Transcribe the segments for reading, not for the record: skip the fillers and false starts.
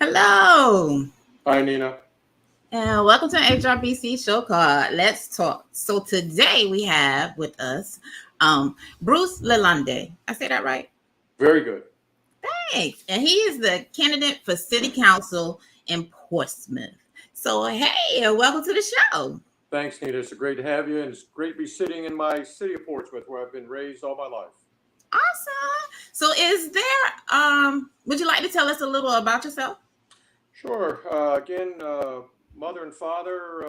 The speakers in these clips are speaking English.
Hello, Hi, Nina. and welcome to an HRBC show called Let's Talk. So today we have with us Bruce LaLonde. I say that right? Very good. Thanks. And he is the candidate for City Council in Portsmouth. So hey, welcome to the show. Thanks, Nina. It's great to have you, and it's great to be sitting in my city of Portsmouth, where I've been raised all my life. Awesome. So is there would you like to tell us a little about yourself? Sure. Mother and father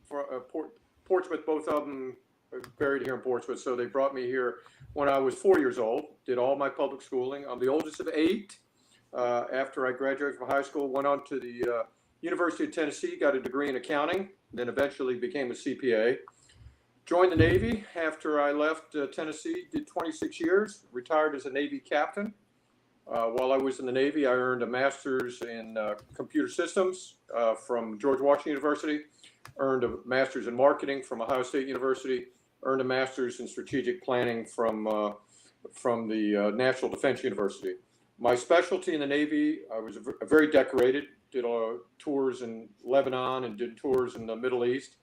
for Portsmouth, both of them are buried here in Portsmouth. So they brought me here when I was 4 years old. Did all my public schooling. I'm the oldest of eight. After I graduated from high school, went on to the University of Tennessee, got a degree in accounting, then eventually became a CPA. Joined the Navy after I left Tennessee, did 26 years, retired as a Navy captain. While I was in the Navy, I earned a master's in computer systems from George Washington University, earned a master's in marketing from Ohio State University, earned a master's in strategic planning from the National Defense University. My specialty in the Navy, I was very decorated, did tours in Lebanon and did tours in the Middle East.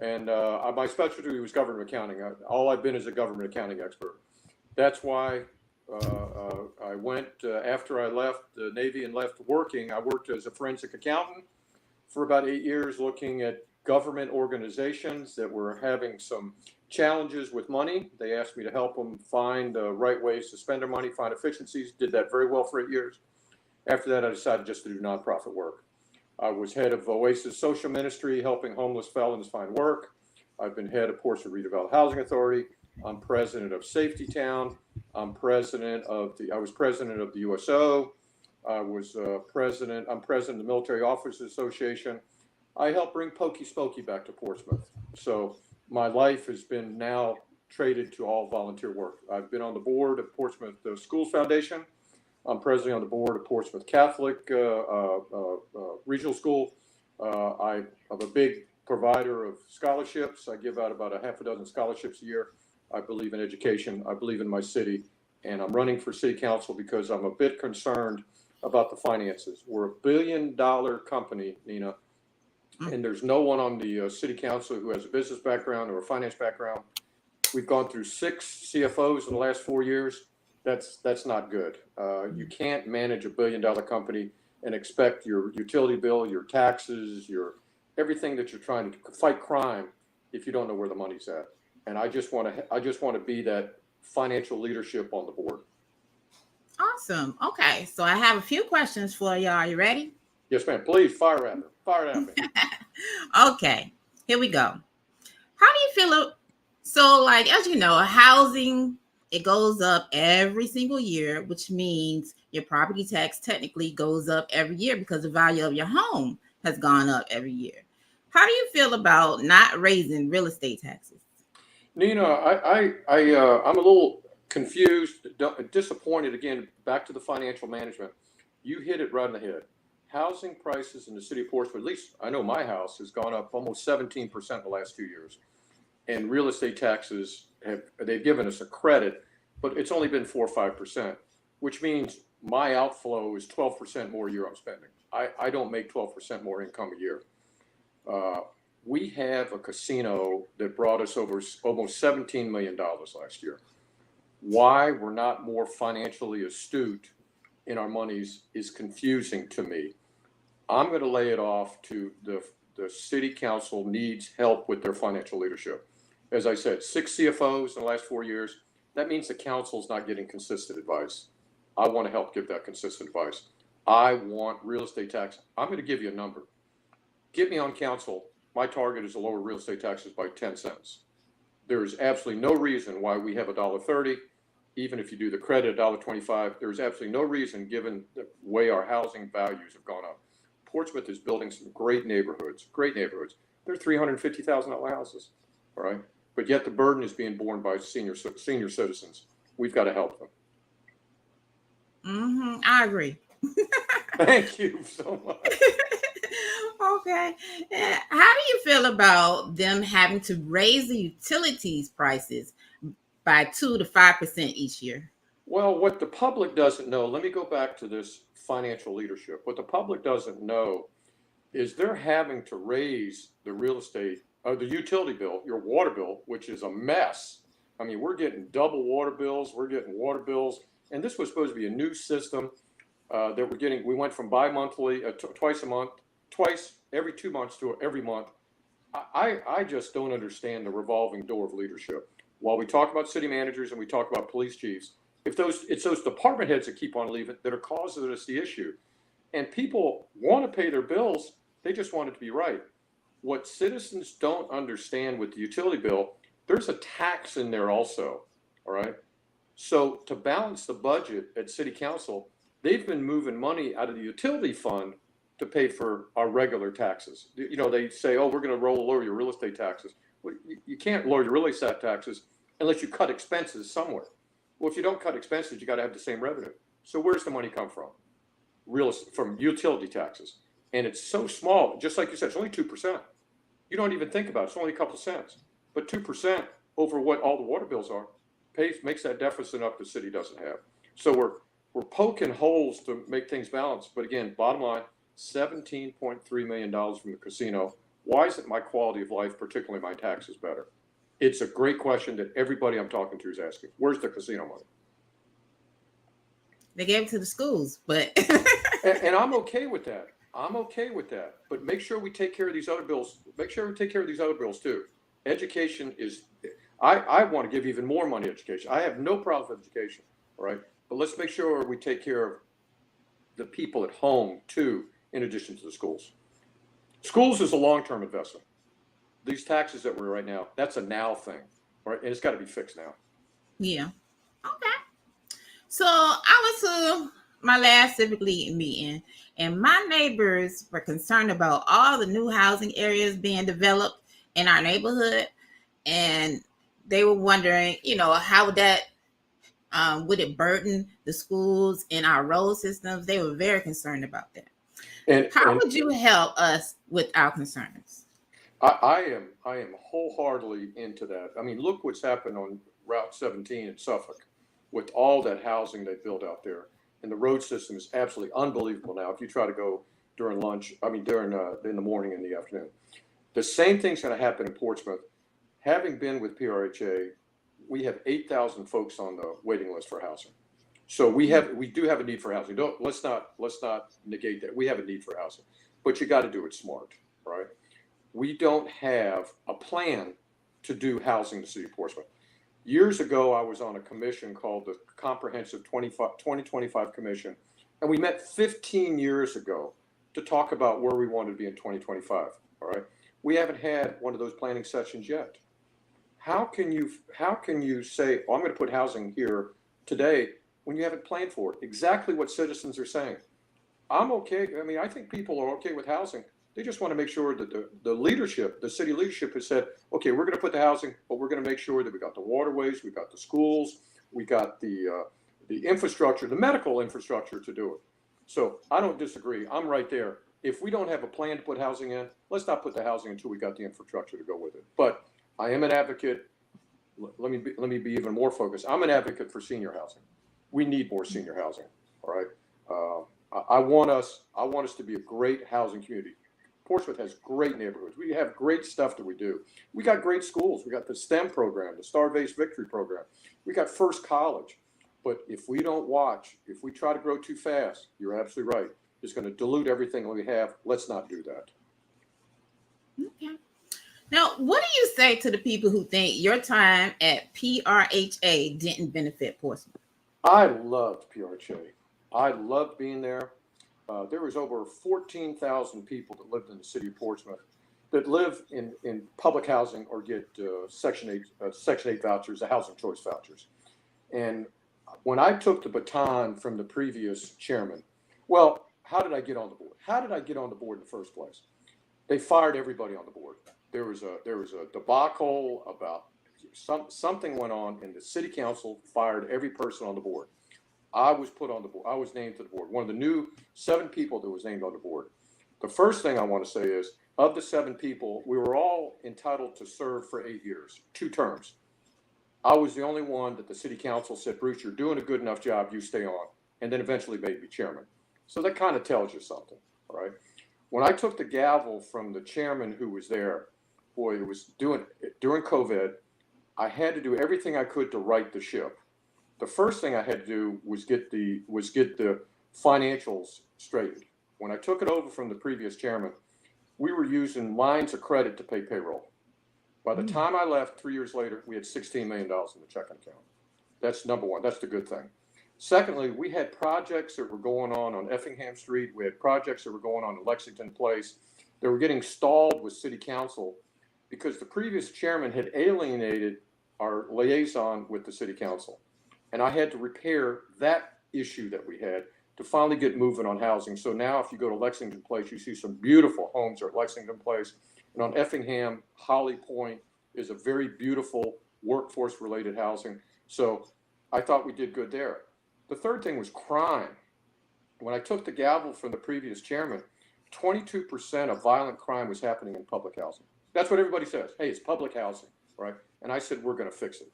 And my specialty was government accounting. All I've been is a government accounting expert. That's why I went after I left the Navy and left working. I worked as a forensic accountant for about 8 years, looking at government organizations that were having some challenges with money. They asked me to help them find the right ways to spend their money, find efficiencies. Did that very well for 8 years. After that, I decided just to do nonprofit work. I was head of Oasis Social Ministry, helping homeless felons find work. I've been head of Portsmouth Redeveloped Housing Authority. I'm president of Safety Town. I was president of the USO. I'm president of the Military Officers Association. I helped bring Pokey Spokey back to Portsmouth. So my life has been now traded to all volunteer work. I've been on the board of Portsmouth Schools Foundation. I'm presently on the board of Portsmouth Catholic Regional School. I'm a big provider of scholarships. I give out about a half a dozen scholarships a year. I believe in education. I believe in my city. And I'm running for city council because I'm a bit concerned about the finances. We're $1 billion company, Nina, and there's no one on the city council who has a business background or a finance background. We've gone through 6 CFOs in the last 4 years. That's not good. You can't manage $1 billion company and expect your utility bill, your taxes, your everything that you're trying to fight crime if you don't know where the money's at. And I just want to be that financial leadership on the board. Awesome. Okay, so I have a few questions for you. Are you ready? Yes, ma'am. Please fire at me. Fire at me. Okay, here we go. How do you feel? So, like, as you know, housing, it goes up every single year, which means your property tax technically goes up every year because the value of your home has gone up every year. How do you feel about not raising real estate taxes? Nina, I'm a little confused, disappointed again, back to the financial management. You hit it right on the head. Housing prices in the city of Portsmouth, at least I know my house, has gone up almost 17% in the last 2 years. And real estate taxes, they've given us a credit, but it's only been 4 or 5%, which means my outflow is 12% more a year I'm spending. I don't make 12% more income a year. We have a casino that brought us over almost $17 million last year. Why we're not more financially astute in our monies is confusing to me. I'm going to lay it off to the city council needs help with their financial leadership. As I said, 6 CFOs in the last 4 years. That means the council's not getting consistent advice. I want to help give that consistent advice. I want real estate tax. I'm going to give you a number. Get me on council. My target is to lower real estate taxes by 10 cents. There is absolutely no reason why we have $1.30. Even if you do the credit, $1.25, there is absolutely no reason, given the way our housing values have gone up. Portsmouth is building some great neighborhoods. They're $350,000 houses, all right? But yet the burden is being borne by senior citizens. We've got to help them. I agree. Thank you so much. Okay. How do you feel about them having to raise the utilities prices by 2 to 5% each year? Well, what the public doesn't know, let me go back to this financial leadership. What the public doesn't know is they're having to raise the real estate, the utility bill, your water bill, which is a mess. I mean, we're getting double water bills, we're getting water bills, and this was supposed to be a new system that we're getting. We went from bi-monthly, twice a month, twice every 2 months to every month. I just don't understand the revolving door of leadership. While we talk about city managers and we talk about police chiefs, if it's those department heads that keep on leaving that are causing us the issue. And people want to pay their bills, they just want it to be right. What citizens don't understand with the utility bill, there's a tax in there also, all right? So to balance the budget at city council, they've been moving money out of the utility fund to pay for our regular taxes. You know, they say, oh, we're going to lower your real estate taxes. Well, you can't lower your real estate taxes unless you cut expenses somewhere. Well, if you don't cut expenses, you got to have the same revenue. So where's the money come from? From utility taxes. And it's so small, just like you said, it's only 2%. You don't even think about it, it's only a couple cents. But 2% over what all the water bills are makes that deficit up the city doesn't have. So we're poking holes to make things balanced. But again, bottom line, $17.3 million from the casino. Why isn't my quality of life, particularly my taxes, better? It's a great question that everybody I'm talking to is asking. Where's the casino money? They gave it to the schools, but and I'm okay with that. I'm okay with that. But make sure we take care of these other bills. Make sure we take care of these other bills too. Education is, I want to give even more money to education. I have no problem with education, all right? But let's make sure we take care of the people at home too, in addition to the schools. Schools is a long-term investment. These taxes that we're right now, that's a now thing, right? And it's got to be fixed now. yeah. Okay. So I was to my last civic league meeting, and my neighbors were concerned about all the new housing areas being developed in our neighborhood, and they were wondering, how that would it burden the schools and our road systems. They were very concerned about that. And how would you help us with our concerns? I am wholeheartedly into that. I mean, look what's happened on Route 17 in Suffolk with all that housing they built out there. And the road system is absolutely unbelievable now. If you try to go during lunch, in the morning and the afternoon. The same thing's going to happen in Portsmouth. Having been with PRHA, we have 8,000 folks on the waiting list for housing. So we do have a need for housing. Let's not negate that. We have a need for housing, but you got to do it smart, right? We don't have a plan to do housing in the city of Portsmouth. Years ago, I was on a commission called the Comprehensive 2025 Commission, and we met 15 years ago to talk about where we wanted to be in 2025. All right, we haven't had one of those planning sessions yet. How can you say, oh, I'm going to put housing here today when you haven't planned for it? Exactly what citizens are saying. I'm okay. I mean, I think people are okay with housing. They just want to make sure that the leadership, the city leadership has said, okay, we're going to put the housing, but we're going to make sure that we got the waterways, we got the schools, we got the infrastructure, the medical infrastructure to do it. So I don't disagree. I'm right there. If we don't have a plan to put housing in, let's not put the housing until we got the infrastructure to go with it. But I am an advocate. Let me be even more focused. I'm an advocate for senior housing. We need more senior housing. All right. I want us to be a great housing community. Portsmouth has great neighborhoods. We have great stuff that we do. We got great schools. We got the STEM program, the Star-Based Victory program. We got First College. But if we don't watch, if we try to grow too fast, you're absolutely right. It's going to dilute everything we have. Let's not do that. Okay. Now, what do you say to the people who think your time at PRHA didn't benefit Portsmouth? I loved PRHA. I loved being there. There was over 14,000 people that lived in the city of Portsmouth that live in public housing or get Section 8 vouchers, the housing choice vouchers. And when I took the baton from the previous chairman, well, how did I get on the board? How did I get on the board in the first place? They fired everybody on the board. There was a debacle about something went on, and the city council fired every person on the board. I was put on the board. I was named to the board. One of the new 7 people that was named on the board. The first thing I want to say is, of the 7 people, we were all entitled to serve for 8 years, 2 terms. I was the only one that the city council said, Bruce, you're doing a good enough job, you stay on, and then eventually made me chairman. So that kind of tells you something, right? When I took the gavel from the chairman who was there, boy, it was during COVID, I had to do everything I could to right the ship. The first thing I had to do was get the financials straightened. When I took it over from the previous chairman, we were using lines of credit to pay payroll. By the time I left 3 years later, we had $16 million in the checking account. That's number one. That's the good thing. Secondly, we had projects that were going on Effingham Street. We had projects that were going on in Lexington Place. They were getting stalled with city council because the previous chairman had alienated our liaison with the city council. And I had to repair that issue that we had to finally get moving on housing. So now if you go to Lexington Place, you see some beautiful homes at Lexington Place. And on Effingham, Holly Point is a very beautiful workforce-related housing. So I thought we did good there. The third thing was crime. When I took the gavel from the previous chairman, 22% of violent crime was happening in public housing. That's what everybody says. Hey, it's public housing, right? And I said, we're going to fix it.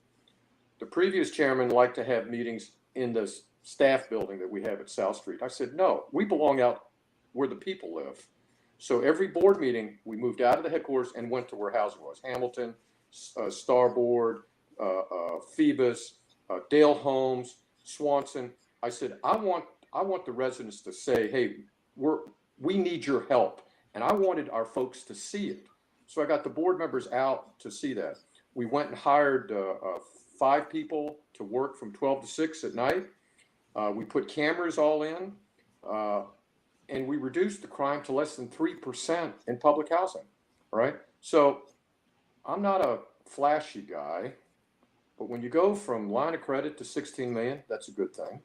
The previous chairman liked to have meetings in the staff building that we have at South Street. I said, no, we belong out where the people live. So every board meeting, we moved out of the headquarters and went to where housing was. Hamilton, Starboard, Phoebus, Dale Homes, Swanson. I said, I want the residents to say, hey, we need your help. And I wanted our folks to see it. So I got the board members out to see that. We went and hired 5 people to work from 12 to 6 at night. We put cameras all in, and we reduced the crime to less than 3% in public housing, right? So I'm not a flashy guy, but when you go from line of credit to 16 million, that's a good thing.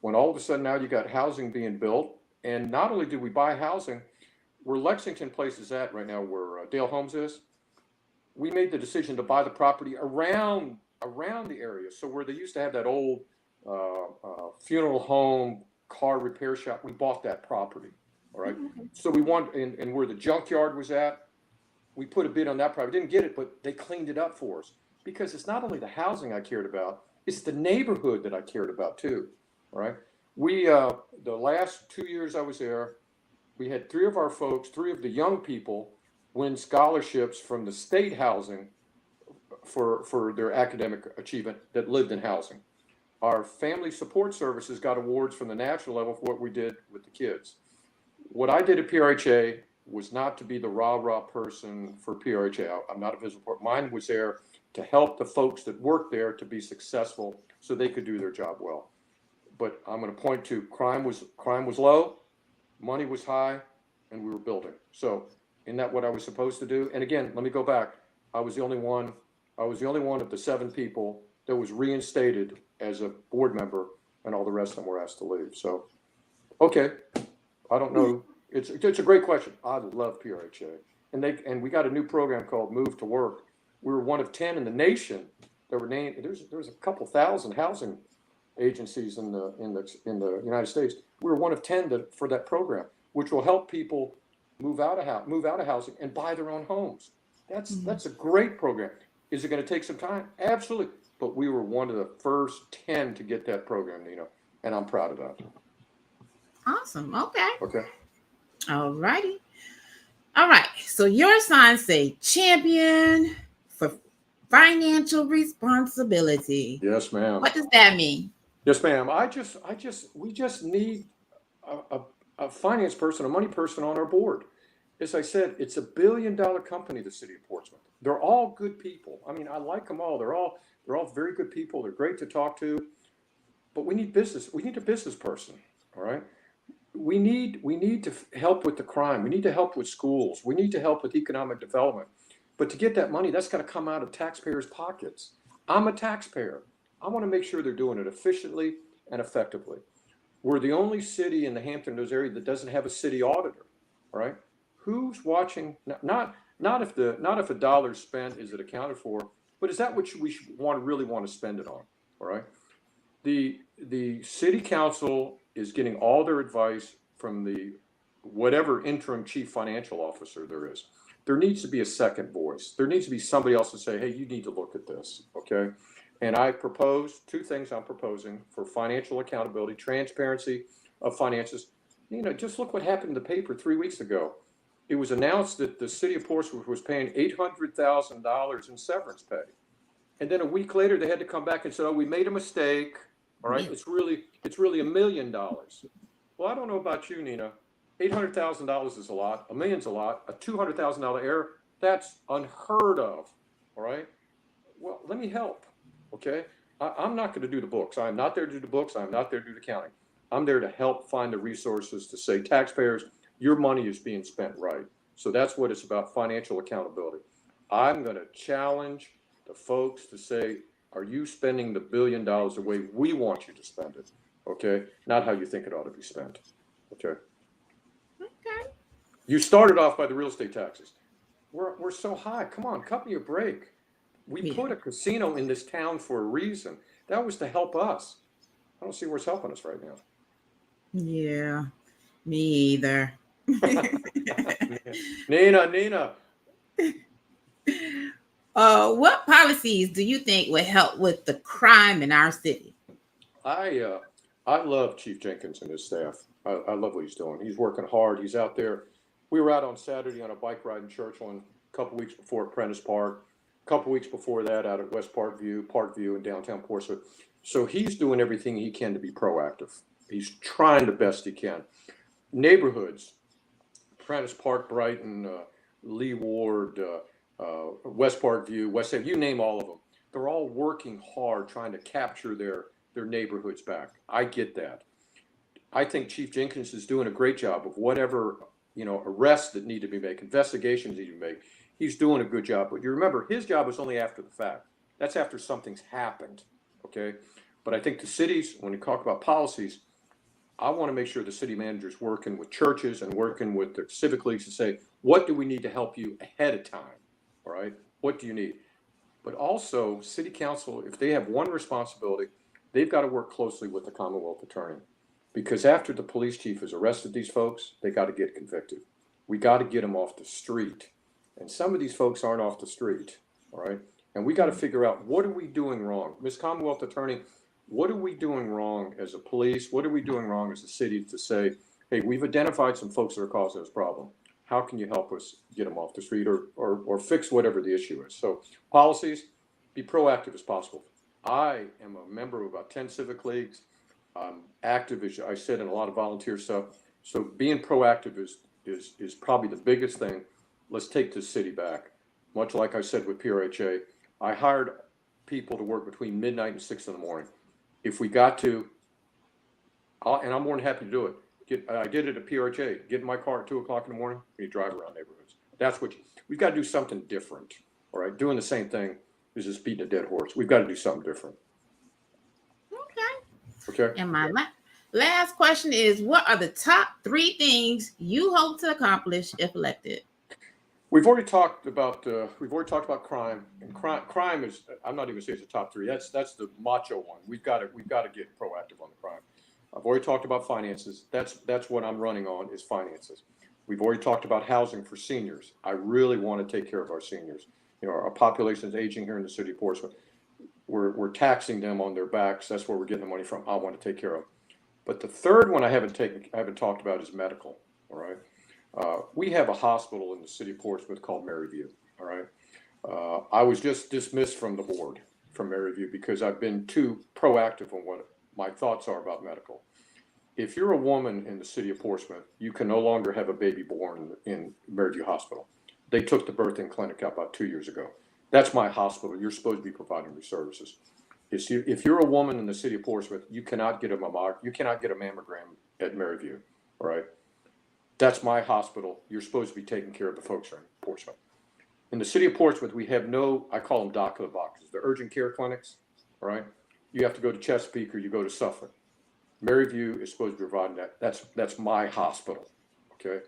When all of a sudden now you got housing being built, and not only did we buy housing, where Lexington Place is at right now, where Dale Homes is, we made the decision to buy the property around the area. So where they used to have that old funeral home, car repair shop, we bought that property, all right? So we want, and where the junkyard was at, we put a bid on that property. Didn't get it, but they cleaned it up for us. Because it's not only the housing I cared about, it's the neighborhood that I cared about too, all right? We, the last 2 years I was there, we had 3 of our folks, 3 of the young people win scholarships from the state housing for their academic achievement that lived in housing. Our family support services got awards from the national level for what we did with the kids. What I did at PRHA was not to be the rah-rah person for PRHA. I'm not a visible part. Mine was there to help the folks that work there to be successful so they could do their job well. But I'm going to point to crime was low, money was high, and we were building. So isn't that what I was supposed to do? And again, let me go back. I was the only one of the 7 people that was reinstated as a board member, and all the rest of them were asked to leave. So, okay, I don't know. It's a great question. I love PRHA, and we got a new program called Move to Work. We were one of 10 in the nation that were named. There's a couple thousand housing agencies in the United States. We were one of 10 for that program, which will help people move out of housing and buy their own homes. That's a great program. Is it going to take some time? Absolutely. But we were one of the first 10 to get that program, and I'm proud of that. Awesome. Okay. Okay. All righty. All right. So your signs say champion for financial responsibility. Yes, ma'am. What does that mean? Yes, ma'am. We just need a finance person, a money person on our board. As I said, it's $1 billion company, the city of Portsmouth. They're all good people. I mean, I like them all. They're all very good people. They're great to talk to. But we need business. We need a business person. All right. We need to help with the crime. We need to help with schools. We need to help with economic development. But to get that money, that's got to come out of taxpayers' pockets. I'm a taxpayer. I want to make sure they're doing it efficiently and effectively. We're the only city in the Hampton Roads area that doesn't have a city auditor. All right. Who's watching? Not if a dollar's spent, is it accounted for? But is that what we really want to spend it on? All right. The city council is getting all their advice from the whatever interim chief financial officer there is. There needs to be a second voice. There needs to be somebody else to say, hey, you need to look at this. Okay. And I propose two things I'm proposing for financial accountability, transparency of finances. Just look what happened in the paper 3 weeks ago. It was announced that the city of Portsmouth was paying $800,000 in severance pay. And then a week later, they had to come back and say, oh, we made a mistake. All right, it's really $1 million. Well, I don't know about you, Nina. $800,000 is a lot. $1 million's a lot. A $200,000 error, that's unheard of. All right. Well, let me help. Okay. I'm not going to do the books. I'm not there to do the books. I'm not there to do the counting. I'm there to help find the resources to say, taxpayers, your money is being spent right. So that's what it's about, financial accountability. I'm going to challenge the folks to say, are you spending the $1 billion the way we want you to spend it? Okay. Not how you think it ought to be spent. Okay. Okay. You started off by the real estate taxes. We're so high. Come on, cut me a break. We put a casino in this town for a reason. That was to help us. I don't see where it's helping us right now. Yeah, me either. Nina. What policies do you think would help with the crime in our city? I love Chief Jenkins and his staff. I love what he's doing. He's working hard. He's out there. We were out on Saturday on a bike ride in Churchland a couple weeks before at Prentice Park. A couple weeks before that out at West Parkview in downtown Portsmouth. So he's doing everything he can to be proactive. He's trying the best he can. Neighborhoods, Prentice Park, Brighton, Lee Ward, West Parkview, West End, you name all of them. They're all working hard trying to capture their neighborhoods back. I get that. I think Chief Jenkins is doing a great job of whatever, arrests that need to be made, investigations need to be made. He's doing a good job. But you remember, his job is only after the fact. That's after something's happened, okay? But I think the cities, when you talk about policies, I want to make sure the city manager's working with churches and working with the civic leagues to say, what do we need to help you ahead of time, all right? What do you need? But also, city council, if they have one responsibility, they've got to work closely with the Commonwealth attorney. Because after the police chief has arrested these folks, they got to get convicted. We got to get them off the street. And some of these folks aren't off the street, all right? And we got to figure out, what are we doing wrong? Ms. Commonwealth Attorney, what are we doing wrong as a police? What are we doing wrong as a city to say, hey, we've identified some folks that are causing this problem. How can you help us get them off the street or fix whatever the issue is? So policies, be proactive as possible. I am a member of about 10 civic leagues. I'm active, as I said, in a lot of volunteer stuff. So being proactive is probably the biggest thing. Let's take this city back. Much like I said with PRHA, I hired people to work between midnight and 6 in the morning. If we got to, and I'm more than happy to do it. I did it at PRHA. Get in my car at 2 o'clock in the morning, and you drive around neighborhoods. That's what we've got to do, something different. All right, doing the same thing is just beating a dead horse. We've got to do something different. Okay. And my last question is, what are the top 3 things you hope to accomplish if elected? We've already talked about crime, and crime is, I'm not even saying it's the top 3. That's the macho one. We've got to get proactive on the crime. I've already talked about finances. That's what I'm running on, is finances. We've already talked about housing for seniors. I really want to take care of our seniors. Our population is aging here in the city of Portsmouth. We're taxing them on their backs. That's where we're getting the money from. I want to take care of. But the third one I haven't talked about is medical. All right. We have a hospital in the city of Portsmouth called Maryview. All right. I was just dismissed from the board from Maryview because I've been too proactive on what my thoughts are about medical. If you're a woman in the city of Portsmouth, you can no longer have a baby born in Maryview Hospital. They took the birthing clinic out about 2 years ago. That's my hospital. You're supposed to be providing these services. If you're a woman in the city of Portsmouth, you cannot get a mammogram at Maryview. All right. That's my hospital. You're supposed to be taking care of the folks in Portsmouth. In the city of Portsmouth, we have I call them dock of the boxes. They're urgent care clinics. All right. You have to go to Chesapeake or you go to Suffolk. Maryview is supposed to be providing that. That's my hospital. Okay.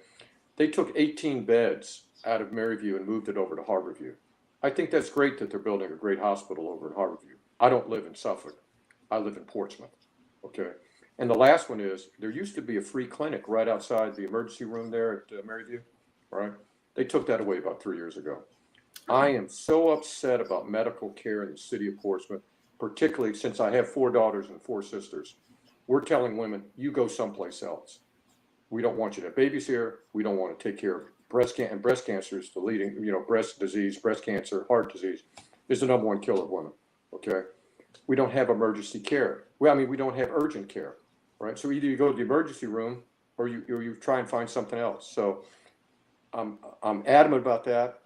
They took 18 beds out of Maryview and moved it over to Harborview. I think that's great that they're building a great hospital over in Harborview. I don't live in Suffolk. I live in Portsmouth. Okay. And the last one is, there used to be a free clinic right outside the emergency room there at Maryview. Right. They took that away about 3 years ago. I am so upset about medical care in the city of Portsmouth. particularly since I have 4 daughters and 4 sisters, we're telling women, you go someplace else. We don't want you to have babies here. We don't want to take care of breast cancer. And breast cancer is the leading, breast disease, breast cancer, heart disease is the number 1 killer of women. Okay. We don't have emergency care. We don't have urgent care, right? So either you go to the emergency room or you try and find something else. So I'm adamant about that.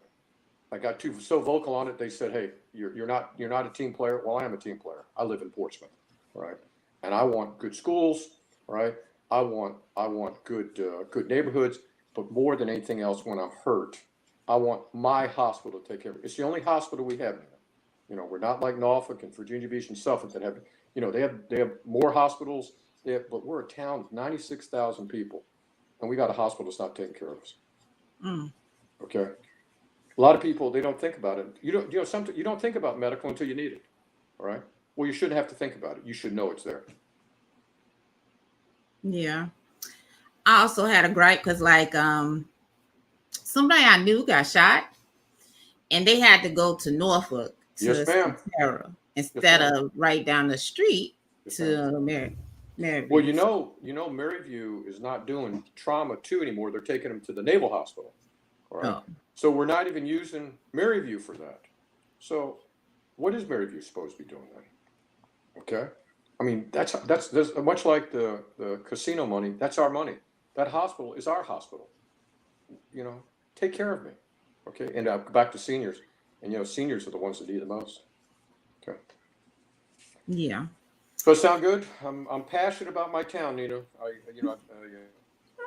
I got so vocal on it. They said, "Hey, you're not a team player." Well, I am a team player. I live in Portsmouth, right? And I want good schools, right? I want good neighborhoods. But more than anything else, when I'm hurt, I want my hospital to take care of it. It's the only hospital we have here. We're not like Norfolk and Virginia Beach and Suffolk that have, they have more hospitals. But we're a town of 96,000 people, and we got a hospital that's not taking care of us. Okay. A lot of people, they don't think about it. You don't think about medical until you need it. All right. Well, you shouldn't have to think about it. You should know it's there. Yeah. I also had a gripe because somebody I knew got shot and they had to go to Norfolk to Sarah instead of right down the street to Maryview. Well, Maryview is not doing trauma 2 anymore. They're taking them to the Naval Hospital. All right. Oh. So we're not even using Maryview for that. So what is Maryview supposed to be doing then? Okay. That's much like the casino money. That's our money. That hospital is our hospital. Take care of me. Okay. And back to seniors. And seniors are the ones that need the most. Okay. Yeah. Does that sound good? I'm passionate about my town, Nina.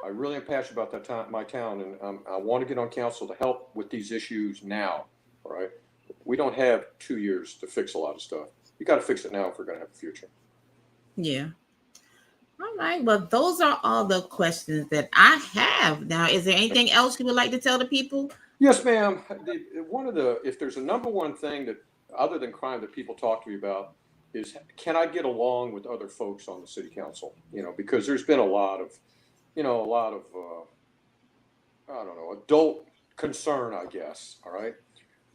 I really am passionate about my town, and I want to get on council to help with these issues now. All right. We don't have 2 years to fix a lot of stuff. You got to fix it now if we're going to have a future. Yeah. All right. Well, those are all the questions that I have. Now, is there anything else you would like to tell the people? Yes, ma'am. If there's a number 1 thing that, other than crime, that people talk to me about is, can I get along with other folks on the city council? Because there's been a lot of adult concern, I guess. All right.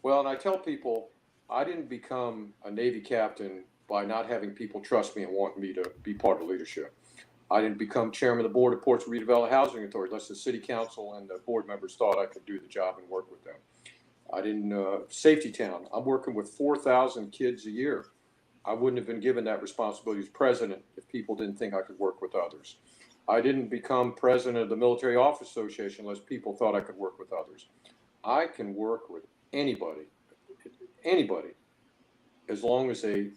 Well, and I tell people, I didn't become a Navy captain by not having people trust me and want me to be part of leadership. I didn't become chairman of the board of Portsmouth Redevelopment Housing Authority unless the city council and the board members thought I could do the job and work with them. I didn't, Safety Town, I'm working with 4,000 kids a year. I wouldn't have been given that responsibility as president if people didn't think I could work with others. I didn't become president of the Military Office Association unless people thought I could work with others. I can work with anybody, as long as they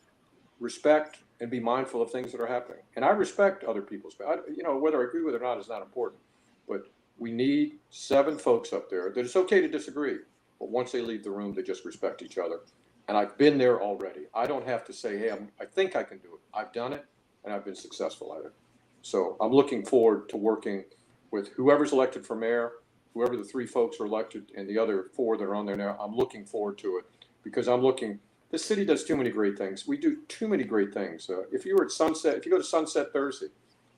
respect and be mindful of things that are happening. And I respect other people's, whether I agree with it or not is not important, but we need 7 folks up there that it's okay to disagree, but once they leave the room, they just respect each other. And I've been there already. I don't have to say, hey, I think I can do it. I've done it and I've been successful at it. So I'm looking forward to working with whoever's elected for mayor, whoever the 3 folks are elected, and the other 4 that are on there now. I'm looking forward to it because this city does too many great things. We do too many great things. If you go to Sunset Thursday,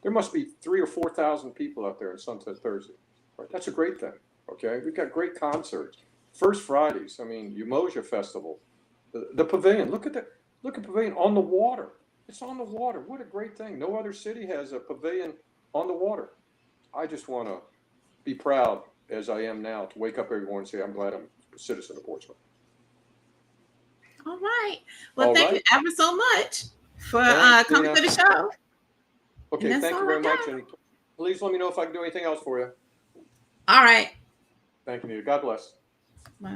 there must be 3,000 or 4,000 people out there on Sunset Thursday. Right? That's a great thing. Okay. We've got great concerts. First Fridays. Umoja Festival, the pavilion. Look at pavilion on the water. It's on the water. What a great thing. No other city has a pavilion on the water. I just want to be proud, as I am now, to wake up every morning and say, I'm glad I'm a citizen of Portsmouth. All right. Well, thank you ever so much for coming to the show. Okay, thank you very much. And please let me know if I can do anything else for you. All right. Thank you, Nita. God bless. Bye.